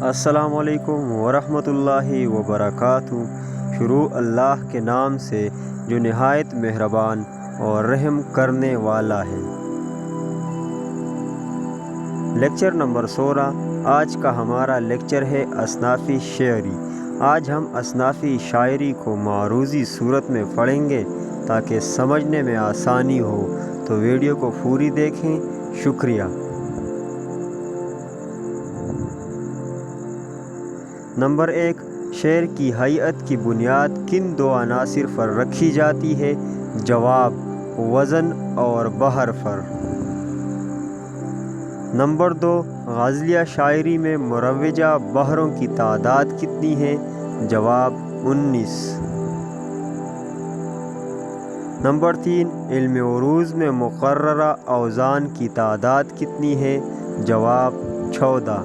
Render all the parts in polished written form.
السلام علیکم ورحمۃ اللہ وبرکاتہ۔ شروع اللہ کے نام سے جو نہایت مہربان اور رحم کرنے والا ہے۔ Lecture number 16۔ آج کا ہمارا لیکچر ہے اصنافی شعری۔ آج ہم اصنافی شاعری کو معروضی صورت میں پڑھیں گے تاکہ سمجھنے میں آسانی ہو، تو ویڈیو کو پوری دیکھیں۔ شکریہ۔ نمبر 1۔ شعر کی ہیئت کی بنیاد کن دو عناصر پر رکھی جاتی ہے؟ جواب: وزن اور بحر پر۔ نمبر 2۔ غزلیہ شاعری میں مروجہ بحروں کی تعداد کتنی ہے؟ جواب: 19۔ نمبر 3۔ علم عروض میں مقررہ اوزان کی تعداد کتنی ہے؟ جواب: 14۔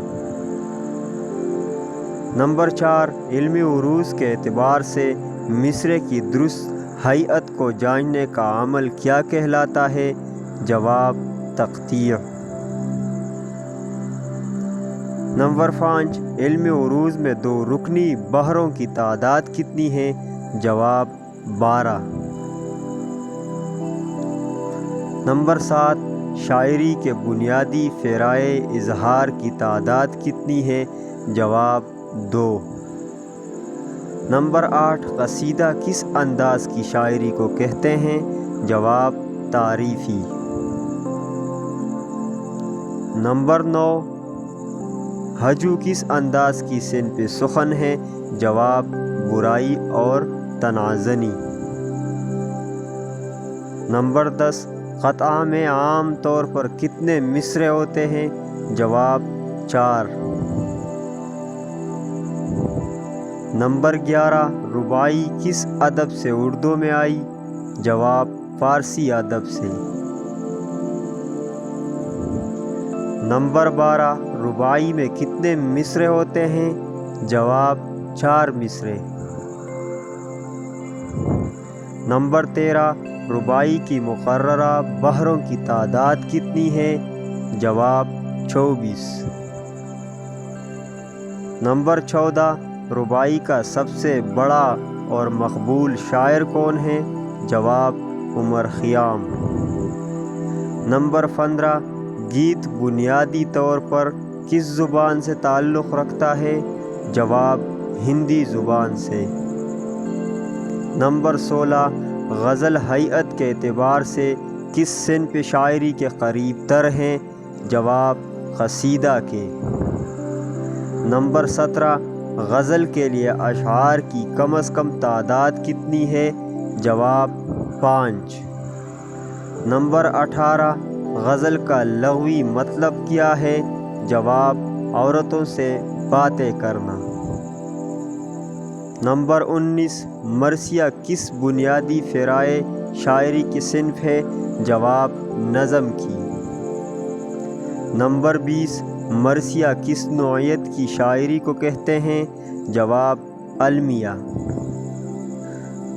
نمبر 4۔ علمی عروض کے اعتبار سے مصرع کی درست ہیئت کو جاننے کا عمل کیا کہلاتا ہے؟ جواب: تقطیع۔ نمبر 5۔ علمی عروض میں دو رکنی بحروں کی تعداد کتنی ہے؟ جواب: 12۔ نمبر 7۔ شاعری کے بنیادی فرائع اظہار کی تعداد کتنی ہے؟ جواب: 2۔ نمبر 8۔ قصیدہ کس انداز کی شاعری کو کہتے ہیں؟ جواب: تعریفی۔ نمبر 9۔ ہجو کس انداز کی صنف سخن ہے؟ جواب: برائی اور تنازنی۔ نمبر 10۔ قطعہ میں عام طور پر کتنے مصرع ہوتے ہیں؟ جواب: 4۔ نمبر 11۔ رباعی کس ادب سے اردو میں آئی؟ جواب: فارسی ادب سے۔ نمبر 12۔ رباعی میں کتنے مصرع ہوتے ہیں؟ جواب: 4 مصرع۔ نمبر 13۔ رباعی کی مقررہ بحروں کی تعداد کتنی ہے؟ جواب: 24۔ نمبر 14۔ رباعی کا سب سے بڑا اور مقبول شاعر کون ہے؟ جواب: عمر خیام۔ نمبر 15۔ گیت بنیادی طور پر کس زبان سے تعلق رکھتا ہے؟ جواب: ہندی زبان سے۔ نمبر 16۔ غزل ہیئت کے اعتبار سے کس صنف شاعری کے قریب تر ہیں؟ جواب: قصیدہ کے۔ نمبر 17۔ غزل کے لیے اشعار کی کم از کم تعداد کتنی ہے؟ جواب: 5۔ نمبر 18۔ غزل کا لغوی مطلب کیا ہے؟ جواب: عورتوں سے باتیں کرنا۔ نمبر 19۔ مرثیہ کس بنیادی فرائع شاعری کی صنف ہے؟ جواب: نظم کی۔ نمبر 20۔ مرثیہ کس نوعیت کی شاعری کو کہتے ہیں؟ جواب: المیہ۔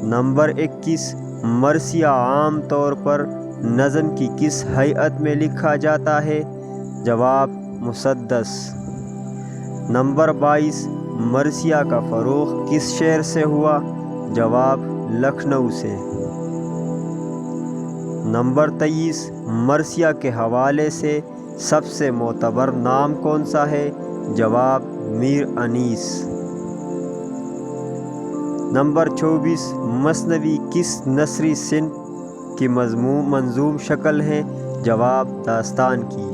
نمبر 21۔ مرثیہ عام طور پر نظم کی کس ہیئت میں لکھا جاتا ہے؟ جواب: مسدس۔ نمبر 22۔ مرثیہ کا فروغ کس شہر سے ہوا؟ جواب: لکھنؤ سے۔ نمبر 23۔ مرثیہ کے حوالے سے سب سے معتبر نام کون سا ہے؟ جواب: میر انیس۔ نمبر 24۔ مثنوی کس نثری صنف کی منظوم شکل ہے؟ جواب: داستان کی۔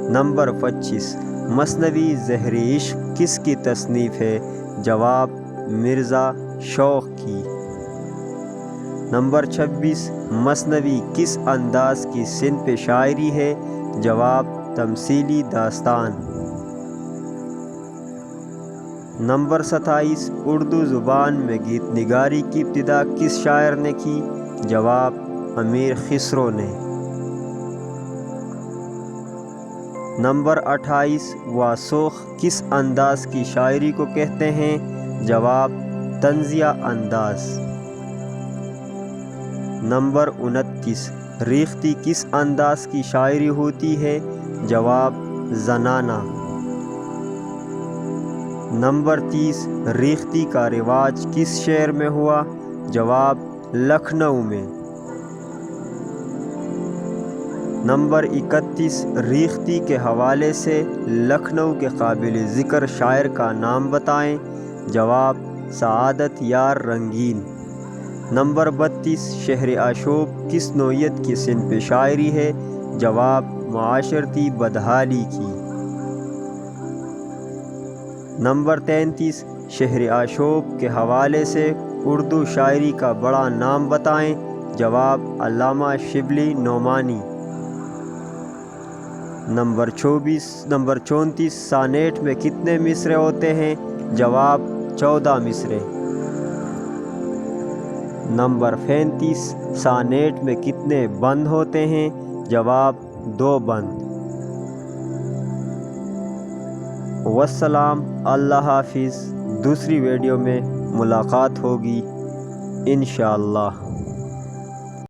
نمبر 25۔ مثنوی زہر عشق کس کی تصنیف ہے؟ جواب: مرزا شوق کی۔ نمبر 26۔ مثنوی کس انداز کی صنف شاعری ہے؟ جواب: تمثیلی داستان۔ نمبر 27۔ اردو زبان میں گیت نگاری کی ابتدا کس شاعر نے کی؟ جواب: امیر خسرو نے۔ نمبر 28۔ واسوخ کس انداز کی شاعری کو کہتے ہیں؟ جواب: طنزیہ انداز۔ نمبر 29۔ ریختہ کس انداز کی شاعری ہوتی ہے؟ جواب: زنانہ۔ نمبر 30 ریختی کا رواج کس شہر میں ہوا؟ جواب لکھنؤ میں۔ نمبر 31 ریختی کے حوالے سے لکھنؤ کے قابل ذکر شاعر کا نام بتائیں۔ جواب سعادت یار رنگین۔ نمبر 32 شہر آشوب کس نوعیت کی صنف شاعری ہے؟ جواب معاشرتی بدحالی کی۔ نمبر 33 شہر آشوب کے حوالے سے اردو شاعری کا بڑا نام بتائیں۔ جواب علامہ شبلی نعمانی۔ نمبر 34 سانیٹ میں کتنے مصرعے ہوتے ہیں؟ جواب 14 مصرعے۔ نمبر 35 سانیٹ میں کتنے بند ہوتے ہیں؟ جواب 2 بند۔ والسلام، اللہ حافظ۔ دوسری ویڈیو میں ملاقات ہوگی انشاءاللہ۔